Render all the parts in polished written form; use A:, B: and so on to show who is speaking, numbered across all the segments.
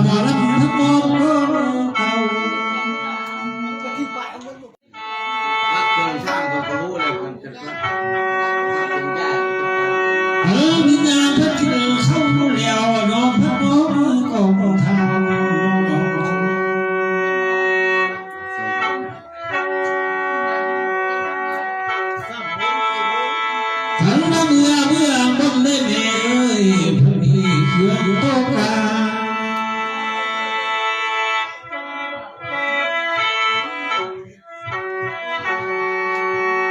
A: หมอลำทั้งหมดก็เก่าวิญญาณพัดเข้าแล้วน้องพัดน้องก็ทำทั้งน้ำเมื่อบนได้แม่ผู้นี้เชื่อโตกา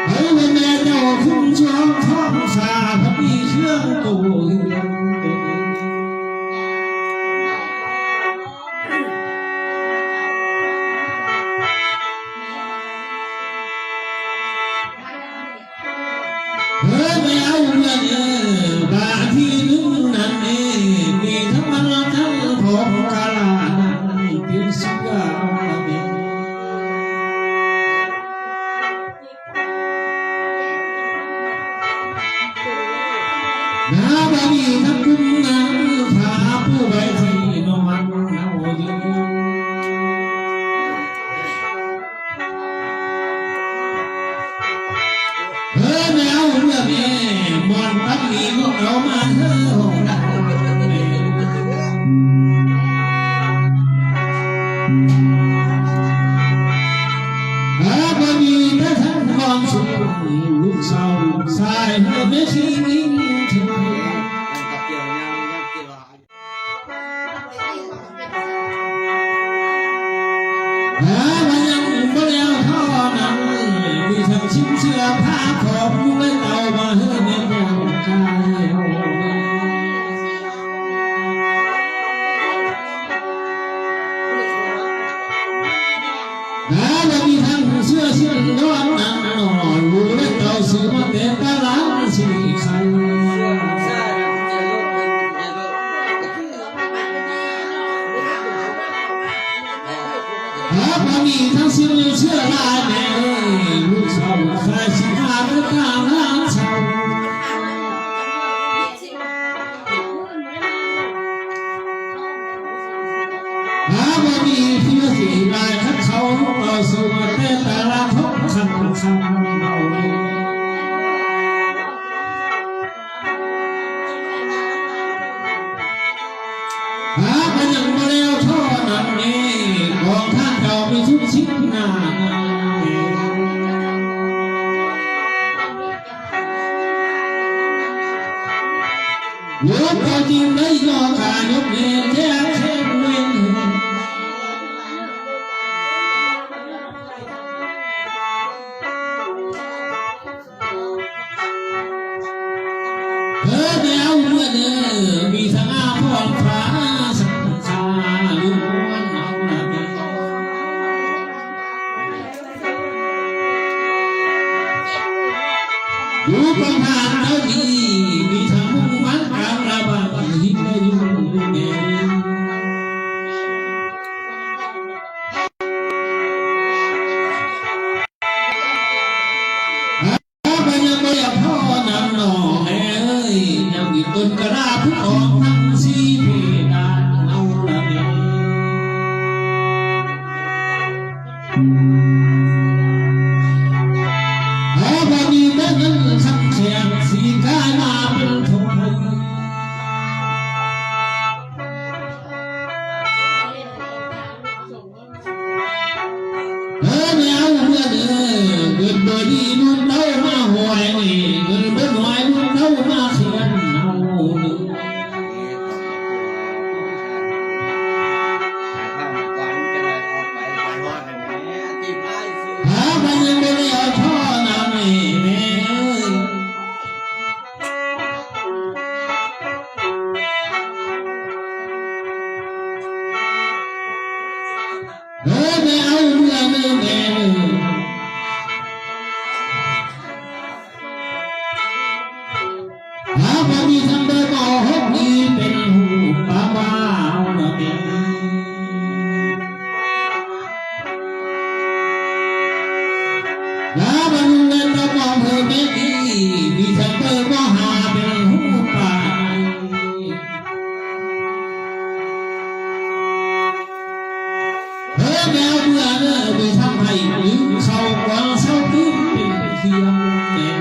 A: ให้แม่เจ้าคุ้มช่องท้องสาผู้นี้เชื่อโตไม่เอาเงินบาทที่นึงนั่นเองมีทั้งมันทั้งของกาลาเพียงสักอย่างเองน้าบารีทั้งคุณน้ำพาผู้ใบที่นอนเอาอยู่ไม่เอาเรื่องนี้มอนตั้งมีก็เอามาเถอะพอดีถ้าท่านมองสุดลูกสาวลูกชายเมื่อไม่ชี้นิ้วถึงมันยังไม่แล้วเท่านั้นมีทั้งชิ้นเสื้อผ้าของลูกและเต่ามาให้แม่ของกายแล้วมีทั้งเสื้อชิ้นร้อนหนังนอนลูกและเต่าซื้อมาแต่ตลาดสีขันพอมีทั้งเสื้อลายแม่ลูกสาวใครสิพาไปกลางร้านเช่าพอมีเพื่อสีลายทักเขาเราสวดแต่ตลาดทบคันเอามันยังไม่แล้วเท่านั้นเองของท่านเก่าไม่ทุกชิ้นหน้าโยกพอจริงได้ยอขายกเงินแค่เงินไม่เอาเมื่อเดิมมีทั้งอาพรฟ้าสังขารล้วนเอาละเดียวอยู่ประมาณเท่านี้มีทั้งมุ่งมั่นกลางระบาดหินได้อยู่ในต้นกระดาษผู้ออกทั้งสีเพดานเอาละเดียวพอดีแต่เงินคำแขกสีกามาเป็นทองไม่เอาเมื่อเดินเกิดโดยดีนุ่นเต้ามาหวยนี่เกิดเป็นหวยนุ่นเต้ามาเขียนไม่เอาเรื่องนี้แม่พอดีทำได้ก็หกนี้เป็นหูป้าบ้าละเมียบรรลุเงินเราบอกเธอไม่ดีมีทำได้ก็หาเป็นหูป้า เฮ้ยแมวเมื่อเนอไปทำให้ลืมเขากว่าเศร้าตื้นเป็นเคียงแม่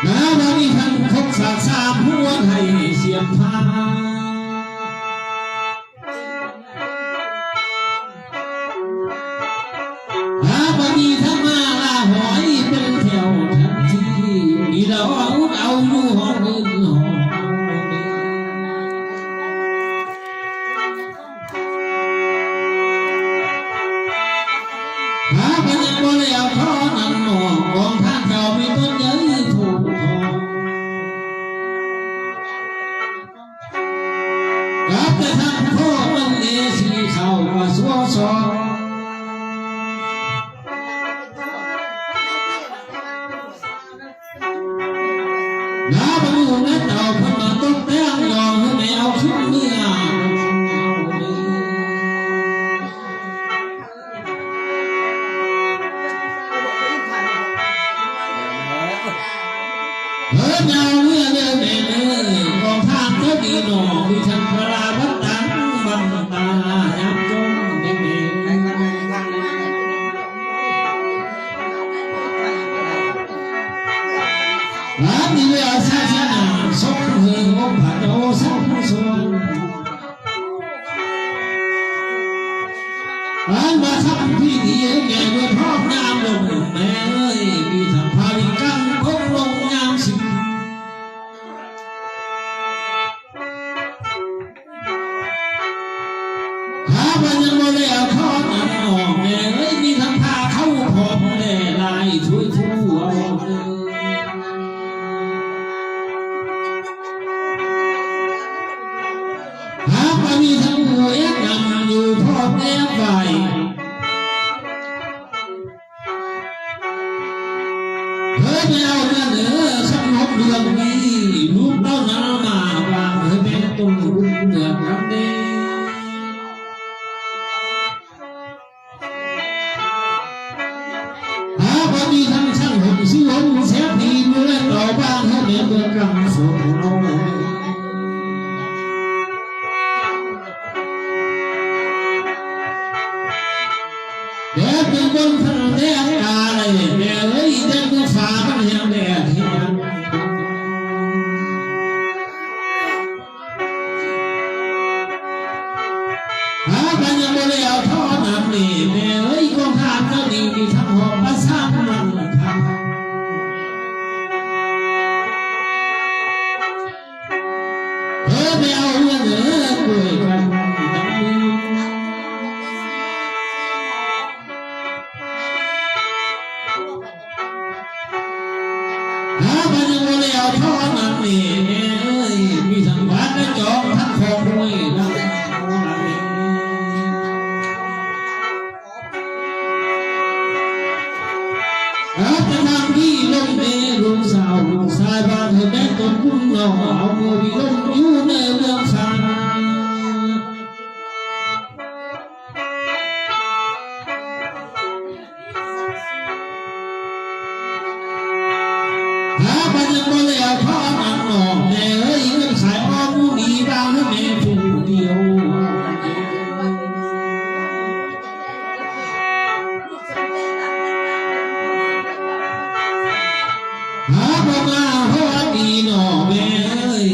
A: น้าวันนี้ท่านคบสาสามหัวให้เสียงพาวันนี้ท่านมาลาหอยเป็นแถวทันทีนี่เราเอาอยู่ห้องอื่นห้องมันยังบ่แล้วขอนั่งนอนกองท่าแถวมีต้นเยอะถูกทองรับแต่ทางพ่อมันเลสีเข้ามาสัวซอน้าบรรลุนักเต่าพนันต้นแต้งยองให้แมวขึ้นเมื่อเฮ้ยแมวเมื่อเดินเดินกองทางก็ดีหนอมีฉันพราวัดตังบังตายับจงเด็กร้านนี้เวลาซาซานาสองเฮืองงผัดโอสองส่วนร้านมาทำพิธีแก่เมื่อพร้อมยามลงแม่เอ้ยมีทางพาวิกังคงลงยามสิมันยังบ่ได้เอาทอดนั่นออกแม่เอ้ยมีทางพาเข้าพอมแน่ลายช่วยทั่วมันมีทั้งหัวเอ็ดนำอยู่พอแม่ไฟเฮ้ยแมวนั่นสำนกเรื่องนี้ลูกเต้าน้ำมาบางเฮ้ยแม่ตุ้งรุ่งเดือดน้ำเด้พอดีทั้งช่างหุ่นสิหุ่นเสียทีเมื่อต่อบ้านให้เมื่อเมื่อกำสุนโนเด็กเป็นคนทำแดงอะไรแม่เอ้ยเด็กตัวฟ้ามันยังแดงเฮียมันยังไม่ได้เอาท่อน้ำนี่แม่เอ้ยกองทานก็ดีมีทั้งหอบภาษามันค่ะไม่เอาเรื่องคุยกันมันยังไม่ได้เอาท่อน้ำนี่แม่เอ้ยมีทั้งบ้านและจองทั้งของด้วยนะจะทำที่ลงเมลุงสาวลุงสายบ้านเธอแม่ต้นกุ้งหน่อเอาโมบิลงอยู่ในเมืองชามันยังไม่ได้เอาพ่อมันหนอแม่เอ้ยเงินขายอ้อมดีบ้างให้แม่ผู้เดียวบอกมาหัวดีหน่อแม่เอ้ย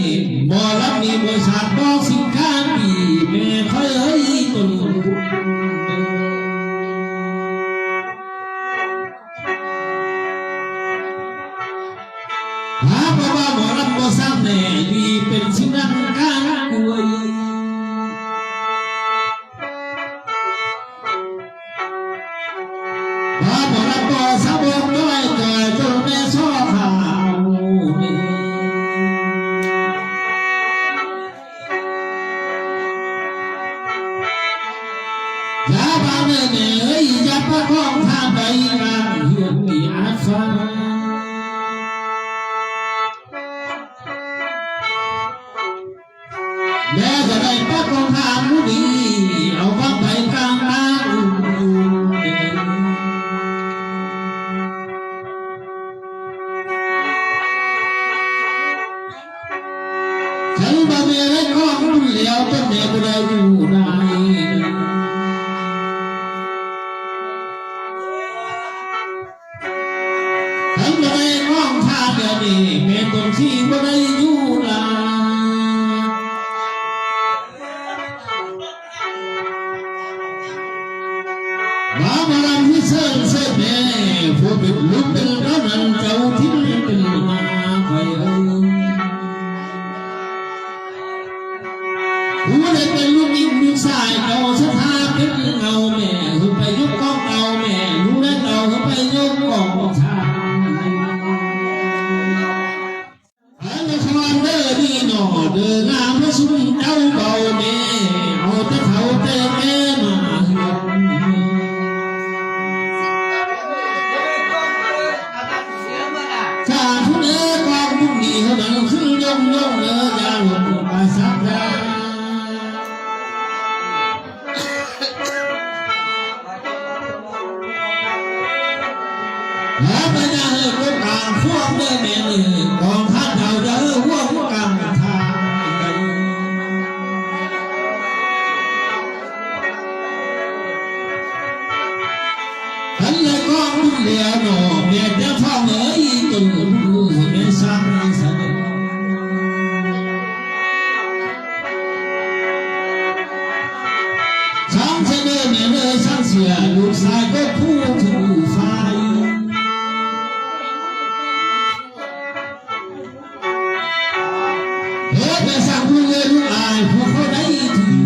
A: บ่รับมีบริษัทบอกสินค้าปีแม่ค่อยเอ้ยต้นบอกว่าบ่รับบ่ซ้ำแน่ดีเป็นสิ่งนั้นการป่วยบ่รับบ่ซ้ำบ่ด้วยต่อยจนแม่ชอบหาอย่าบ้าเนยอย่าประคองทางไปกันเหือนมีอาฟ้าแม่จะได้ประคองทางดีเอาฟังไปกลางทาง เหลียวต้นแม่บุได้อยู่ไหนทั้งบุได้ร้องท่าเดียวนี้แม่ต้นที่บุได้อยู่ไหนมามาลำที่เสิร์ฟเสิร์ฟแม่ผู้เป็นลูกเป็นร้านเจ้าที่เป็นมาคอยผู้ใดเป็นลูกยิ่งลูกชายเก่าสถาเป็นเงาแม่ขึ้นไปยกกองเก่าแม่ลูกได้เก่าขึ้นไปยกกองชายอันละครเด้อดีหนอเดินงามพระสุนเจ้าเบาแม่เอาแต่เขาแต่แม่มาข้าผู้เนื้อกองมุ่งดีเขาดังขึ้นยงยงเนื้อยาหลงไปสักยาแล้วไปยังเรื่องการพวกเดินแม่กองข้าเท่าเดินพวกกำทางฉันเลยก็มุ่งเลี้ยวหนอเมียจะท้องเอ๋ยตุ่นแม่สั่งสั่งช่างเสนอแม่เลยช่างเสียลูกชายก็พูดถึงไฟเฮ้ยแม่สั่งลูกเลยลูกอายพวกเขาได้ถือ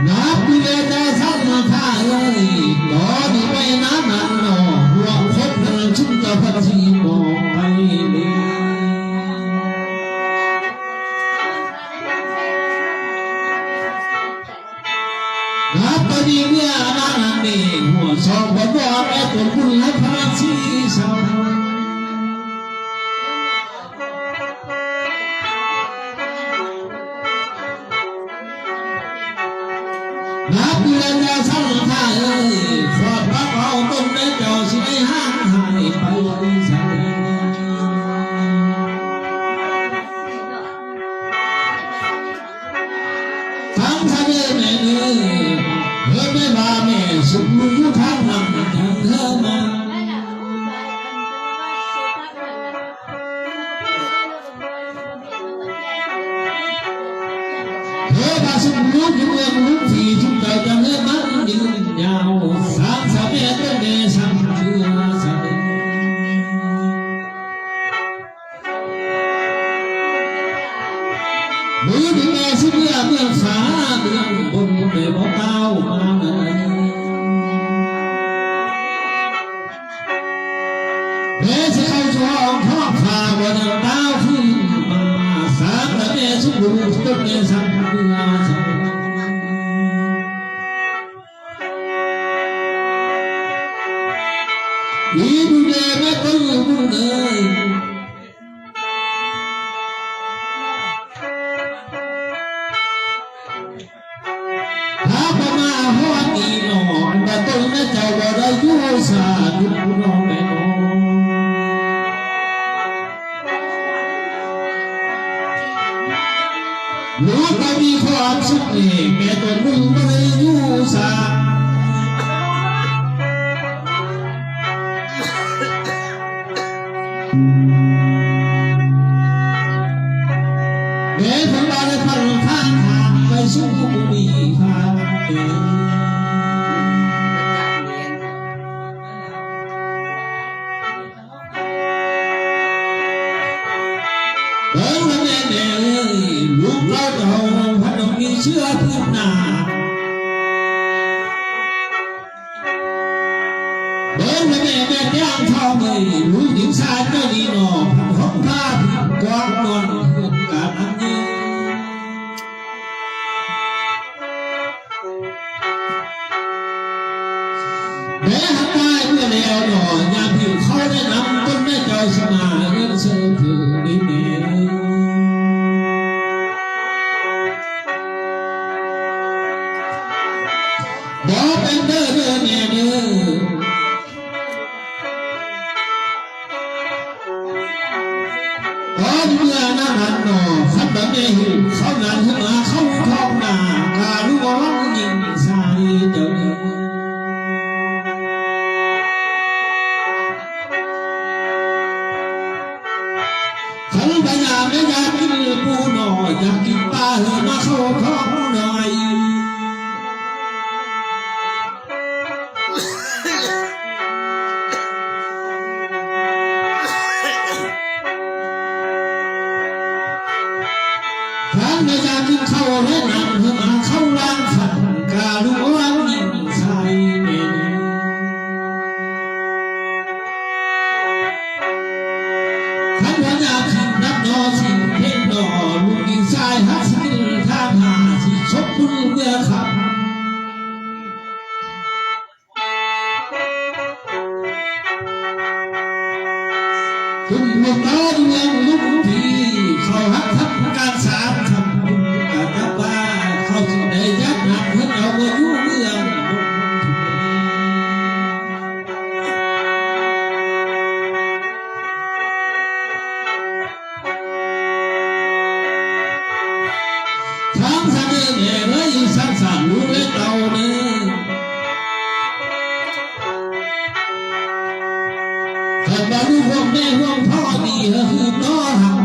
A: นับเดือนจะสั่งมาข้าเลยต่อดีไปน้ำมันหนอหัวคบกันชุ่มจะพัดทีมองไปเลยนับตัวดีเมื่อนั้นนี่หัวชอบบอกว่าไอ้ตัวคุณและพระชีสาวนับเดือนจะสั่งข้าเลยฟอดพระเอาต้นไม้เจ้าสิได้ห่างหายไปสักทั้งทะเลแม่เอ๋ยเธอไม่มาแม่สุขมือทางนำทางเธอมาเธอมาสุขมือที่เมืองลุกที่ทุกใจจะเลื่อนมันยืนยาวสามสามเมตรเป็นเดชสังเชื่อสังมือที่แม่สิเมื่อเมืองสาเมืองบนเมืองเต้ามาแม่สิเข้าช่องท้องฟ้าบนเต้าขึ้นมาสามแต่แม่สุขบุญต้นเดชสังเชื่อสังอีบุญเดชแม่ตุ้งบุญเอ๋ยถ้าประมาหัวตีนอนแต่ต้นแม่เจ้าบ่ได้อยู่สาธุน้องแม่น้องลูกก็มีความสุขเองแม่ต้นมึงบ่ได้อยู่สาแม่ของเราได้พันข้างทางไปสู่มีทางเดินเดินทางแม่เอ๋ยลูกเราเจ้าพันมีเชื่อพื้นหน้าเดินทางแม่แม่ย่างทองเลยลูกหญิงชายเจ้าดีหนอพันของผ้าผิดกองนอนเกิดการอันยืนแม่หักได้เมื่อแล้วหนอยามผิวเขาได้นำต้นแม่เจ้าสมาเงินเสือถือดี เมื่อนั้นหนอขันแบบนี้เขาหนันขึ้นมาเขาท้องหน้าการรู้ว่ายิ่งใส่เดินขันไปยามไม่ยามกินปูหน่อยอยากกินปลาเหือมาเข้าท้องหน่อยขันไปยามกินเข้าและหนังเหือมาเข้าล้างฝันการรู้ว่ายิ่งใส่เดินขันพญาทิพย์นับนอสิเพ่งนอลูกดินทรายหักสิท่าหาสิชกบุญเบื่อขับคุณบุญน้อยเมืองลุกพีเขาหักทับการสามทำบุญการนับว่าเขาสิได้ยัดหนักเพื่อเอาไว้ยุ่งเมืองทางทางเดินเลยสังสารรู้เลยเต่าเนื้อแต่บางพวกแม่พวกพ่อดีเฮือน้อหัก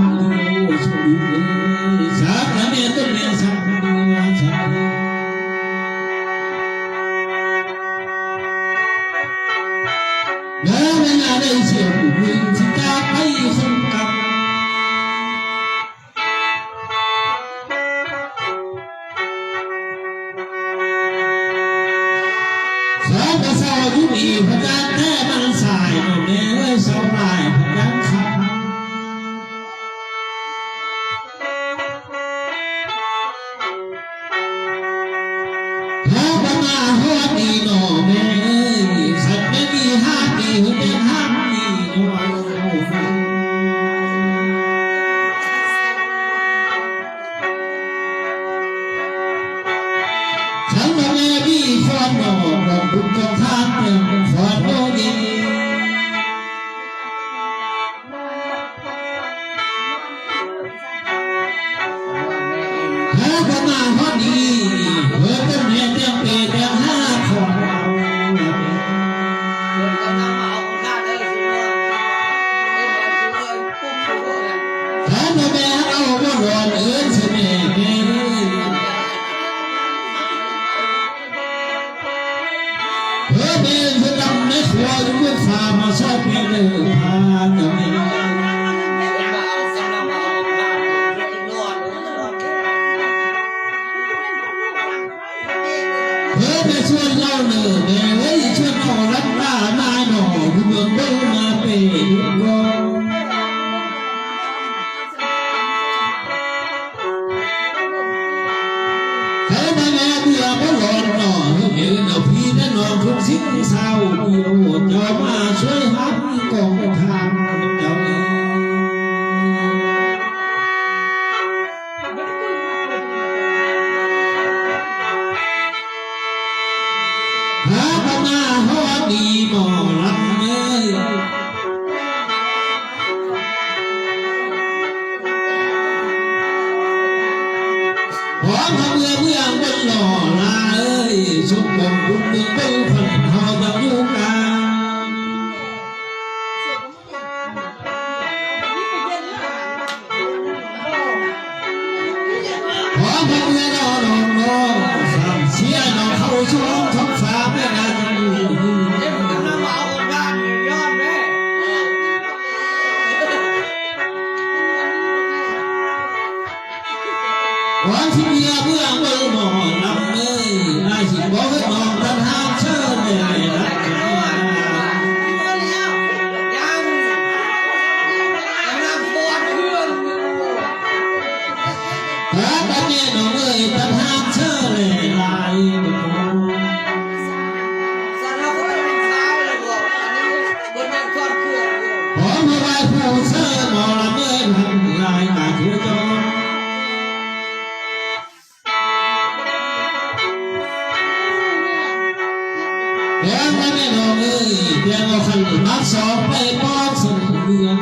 A: สูงสักแม่ต้นแม่สักดูสักแม่เวลาได้เชี่ยววิ่งที่ตาไปคนกับสาวกสาวยุบีพระจันทร์แท้มันสายแม่เอ้ยสาวลายพระจันทร์ขับพระบรรณาหัวดีหนอแม่เอ้ยขัดไม่มีห้าดีหัวใจห้ามดีหนอฉันว่าแม่พี่ความหนอบอกบุญกองทานเรื่องขอโทษดีพระบรรณาหัวดีเมื่อเป็นแม่เตียงเปรตเตียงห้าของเราถ้าแม่เอาบ่ร้อนเอื้อนสิแม่แม่เฮ้ยแม่จะดำในครัวจะเมื่อฟ้ามาชอบแม่เลยพาจะแม่เฮ้ยแม่ช่วยเล่าเนอแม่เฮ้ยช่วยเอารับตาหน้าหนอคุณเมืองเบิ้งมาเป็นรอเฮ้ยแม่เบื่อบ่ร้อนหนอเห็นเอาพี่นั่นนอนทุกสิ่งเศร้าเดียวจะมาช่วยหักกองทางเจ้าพระบรรณาหัวดีหมอลำเอ้ยขอพระเมื่อเมื่อบนหล่อลาเอ้ยสุขบงบุญเมืองเบิ้งพันหอบังยูกาขอพระเมื่อรอรอรอสั่งเสียหนอเข้าช่วงท้องฟ้าไม่นานวันที่เมียเมื่อเมื่อหมอลำเอ้ยนายสิบอกให้มองทันห้ามเชิญเลยนะพระตาเนี่ยน้องเอ้ยทันห้ามเชิญเลยลายขอมาไหว้ผู้เชิญหมอลำเอ้ยทำลายตาเถื่อจอเดี๋ยวไม่น้องเอ้ยเดี๋ยวเราขันมาสอบไปป้อนสิ่งเรื่อง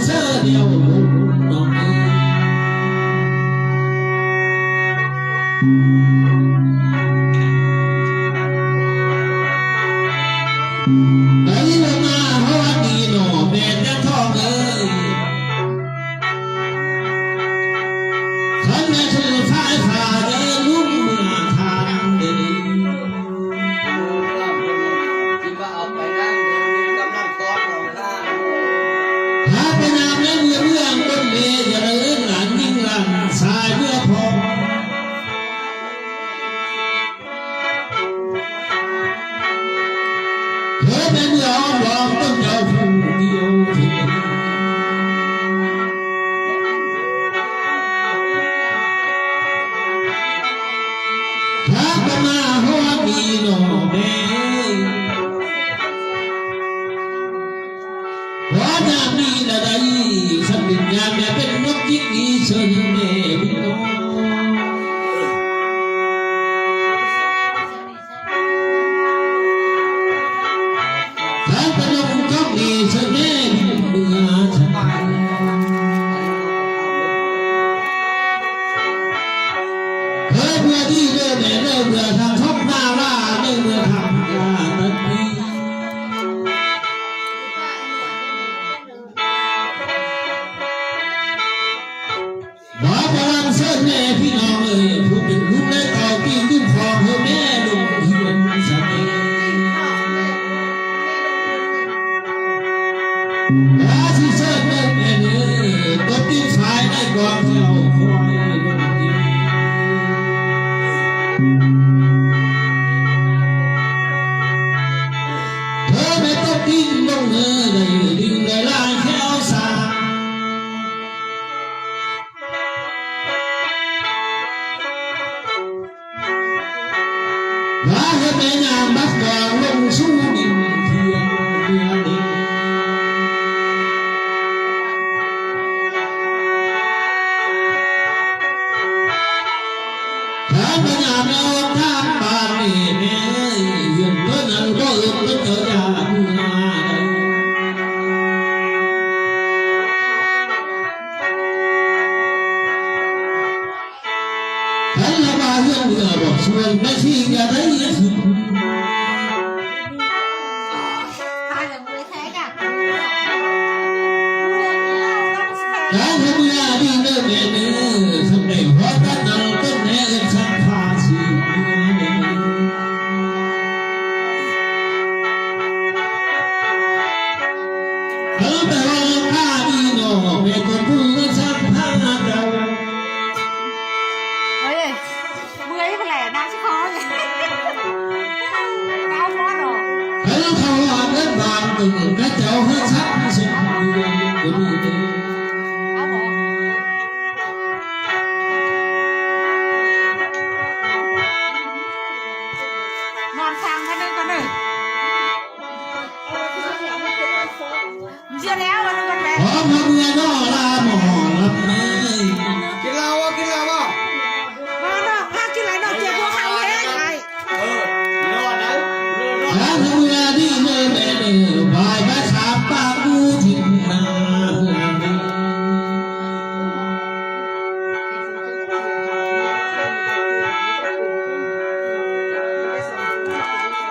A: เสื้อเดียวน้องไอ้ลงมาหัวดีหนอแม่จะท้องเอ้ยฉันจะถือสายฟ้าเดินลุ่มเมื่อทางเดินหาไปนามและเมื่อเรื่องบนเมย์จะเดินหลังยิ่งหลังสายเมื่อพอเธอเป็นยอมลองต้องเจ้าผู้เดียวที่ถ้าก็มาหัวมีหน่อแม่หัวหน้ามีอะไรสักหนึ่งอย่างแม่เป็นนกยิ่งดีเชิญแม่พี่น้องถ้าเป็นนกก็ดีเชิญแม่เมื่อฉันเฮ้ยเมื่อที่เมื่อแม่เมื่อทางท้องหน้าว่าเมื่อทำยาตัดนี้บ่พลังเส้นแม่พี่น้องเอ้ยผู้เป็นลูกและต่อกินลูกของเธอแม่ลูกเฮียนสามีถ้าที่เส้นแม่เนื้อตัวตีฝ่ายได้กองเที่ยวคอยวันนี้เธอไม่ต้องกินลงเนื้อได้ดึงได้ลายแค่เอาสาถ้าให้แม่ยามบักกองลงสู่ดินเทียนเดียวดินถ้าแม่ยามเอาทางบ้านนี่แม่ยืนต้นนั้นก็อึดต้นเกิดจากมาฉันละมาเรื่องเมื่อบอกชวนแม่ที่อย่าได้ยินการทำงานดีเนื้อเนื้อสำเร็จเพราะท่านเราต้นแม่เอ็นสังภาษีเออแต่ว่าข้าดีหนอเป็นคนพูดสังภาษณ์เรา
B: เฮ้ยเมื่อยไปแหละน้ำชิคอเลยน้ำร้อนหรอ
A: เออเขาว่าเงินบางตึงกระเจ้าให้ชักสุดเดือนก็มีเดือน
B: เอาหรอนอนฟังกันนึงกันหนึ่งเชื่อแล้ววันนึงกันแหละ
A: พอมาเมื่อนอลาหมอลำเลย
C: กินเหล้าวะกินเหล้าวะ
B: มาเนาะมากินอะไรเนาะเจ็บหัวเข่าเลยไง
C: นอนนะนอน
A: ถ้าทำงานดีเนื้อแม่เนื้อบายมาขาปากดูทิ้งนา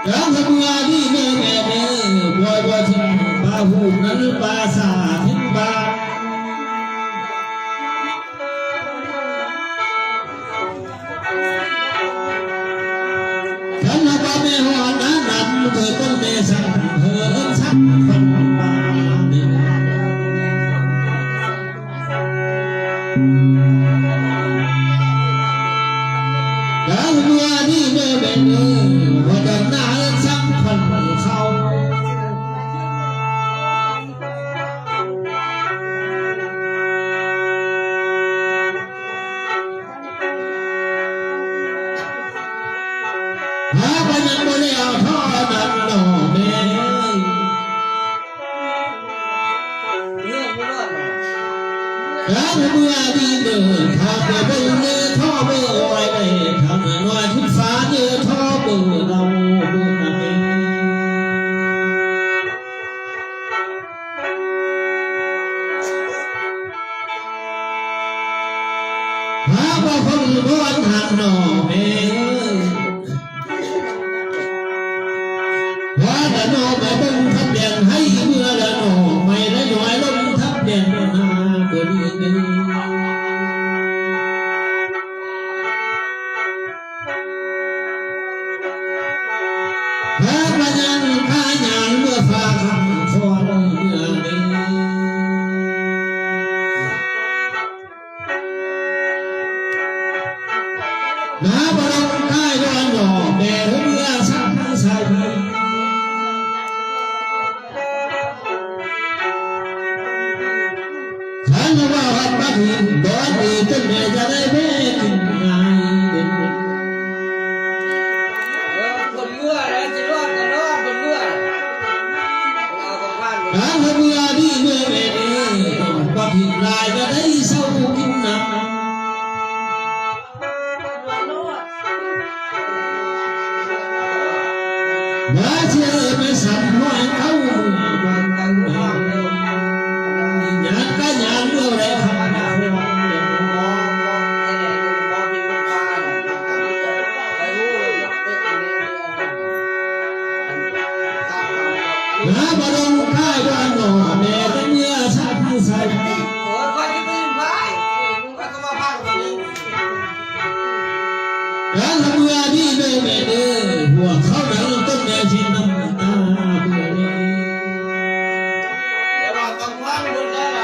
A: ถ้าทำงานดีเนื้อแม่เนื้อบอยบอยทิ้งบาหูนั้นบาสาทิ้งบาฉันนับแม่หัวนั้นนับเธอต้นเมสังเธอชักฟันบาเดินแล้วเมื่อที่เมื่อเป็นว่าจะน่าสักพันเขาถ้าไปนั้นบ่ได้เอาท่อนั้นหน่อแม่แล้วเมื่อที่เดินทางไปเบิ่งเนื้อท่อเบิ่งไว้ได้ทำหน่อยทุกฟ้าเนื้อท่อเบิ่งเราเบิ่งนั่นเองถ ละโนมาเบิ่งทับแดงให้เมื่อละโนไม่ละย้อยลงทับแดงมาบนนี้พระพญานพญานเมื่อฟ้าคำคอนเมื่อนี้น้าบรมกายย้อนหล่อแม่เมื่อสักสายฉันว่าวันบัดนี้บ่ดีจนแม่จะได้แม่กินง่ายเด่น
C: คนเลือดนะจะรอดก็รอดคนเลือดเอาของบ้านเลย
A: การเมื่อดีเมื่อแม่เด้อบัดที่ลายจะได้เศร้ากินน้ำมาเชื่อไม่สั่นห้อยเขาวันตั้งแต่ยานก็ยานเมื่อไรทำนาเมื่อไร
C: มองพิมพ์บ้านไปรู้เลยเป็นอันนี้
A: น้าบรมค่ายย้อนหล่อแม่เมื่อสักสาย
C: โอ้ยคนที่ตื่นไปมึงก็มาบ้านคนนี้
A: การเมื่อดีเมื่อแม่เด้อหัวเขาหนังต้นแม่ชินน้ำตาเมื่อนี้
C: แต่ว่าต้องว่างคนละไหน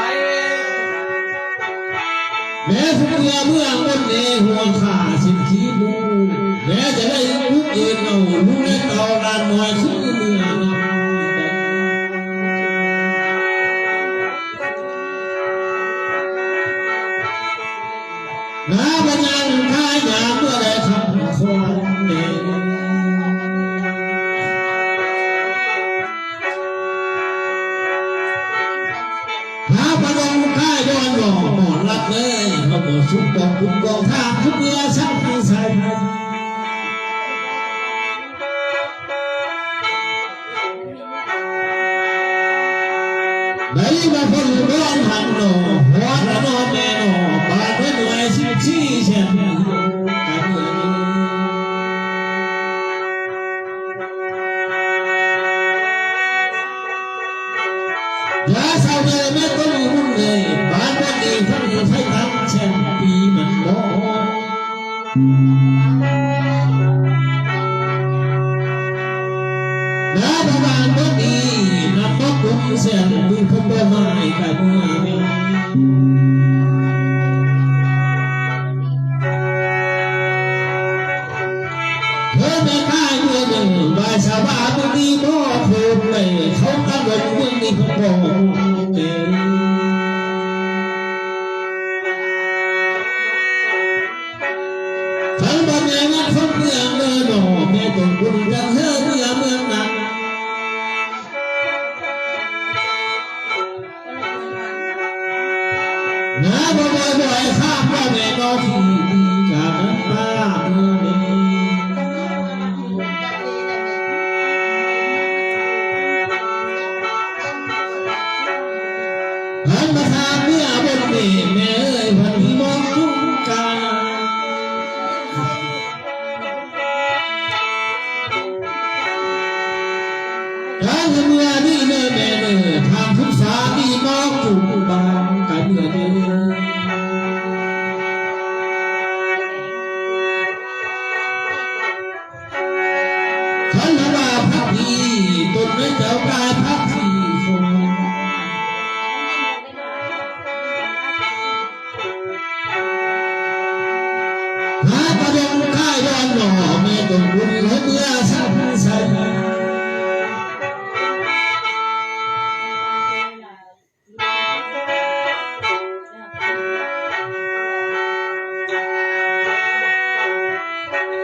A: แม้ผู้เมื่อคนเนหัวขาสินขี้มูแม้จะได้ลูกอื่นเอาลูกเล็กเอาลานน้อยคือเมื่อนำน้าบัญญัติข้าหยาเมื่อได้คำคอนเนพระพนมข้าย้อนหล่อหมอนรักเลยเขาบอกชุบกองคุ้มกองท่าทุกเมื่อช่างใส่ไหนมาคนร้อนหันหนอหัวระนอแม่หนอบาดไว้หน่วยชิบชี้เช่นกันอย่าเศร้าเลยแม่ต้องมุ่งเลยบาดวันดีทั้งไทยทั้งเช่นปีมันบ่น้าประมาณวันดีนับบ่กุ้งเสียนมีคนบ่มาให้กันมาเองเธอไม่ค่ายเมื่อหนึ่งบ่ายสาวาเมื่อนี้บ่ถูกเลยเขากำหนดเมื่อนี้เขาบอกเองฉันบอกแม่ว่าคนเมืองเมื่อหนอแม่ต้องคุณจังเธอเมื่อเมืองนั้น น้าบ่บ่อยๆข้ามว่าแม่น้องที่ดีจากนั้นมาเมื่อนี้หันมาทางเมื่อบนนี้แม่เอ้ยพันที่มองทุ่งกาการเมื่อนี้เมื่อแม่เอ้ยทางทุ่งฟ้าที่มองจุ่มบางกันเมื่อเด้อฉันว่าพักดีตนไม่เจ้ากายพักที่คงหาประดงค่ายย้อนหล่อแม่ตนบุญให้เมื่อสักใส่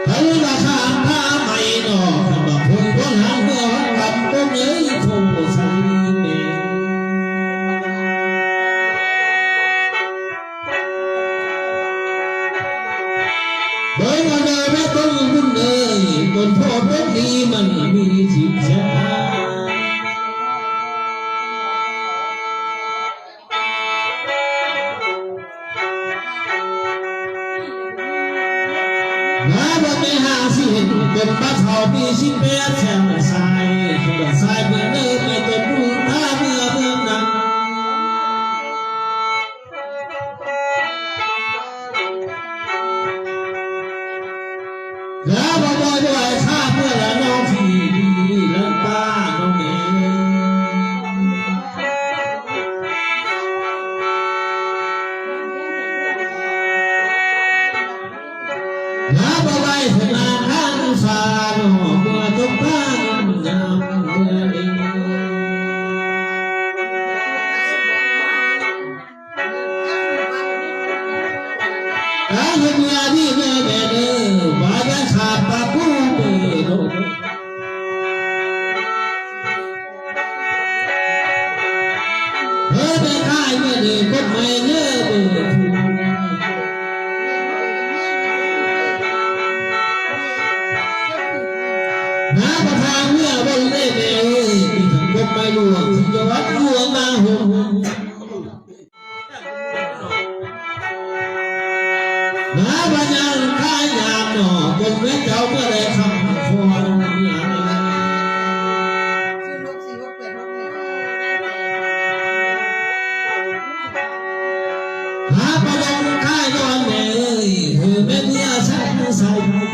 A: เธอราคาผ้าใหม่หนอคำว่าคนก็หาเมื่อวันลำต้นเอ้ยคงใส่เน่เบิ่งเอาเด้อแม่ต้นบุญเอ้ยต้นโพธิ์ต้นนี้มันมีสิบชาน้าบ่ไม่หาสิเห็นเป็นบ้าเท่าปีสิเปียแช่มสายแค่ ก็สายเมื่อเดินไม่ต้องรู้ท่าเมื่อเมื่อนั้นแล้วบ่บ่ด้วยข้าเมื่อละน้องที่ดีเลิกป้าน้องเอ๋แล้วบ่ไว้เถิดนางทางฟ้าน้องเมื่อจบบ้านงามเมื่อเองแล้วเมื่อที่แม่แม่เด้อว่าจะขาดปากผู้เปิดเฮ้ยไม่ได้เมื่อเด็กคนใหม่เนื้อเบื่อน้าประทานเมื่อบนเล่แม่เอ้ยที่ถึงพบไม่หลวงที่จะวัดหลวงมาหงน้าปัญญาข้ายามหนอบนเวทเจ้าเมื่อไรคำฟอนเมื่อไรหาประดงข้ายนอนแม่เอ้ยเธอแม่เมื่อฉันใส่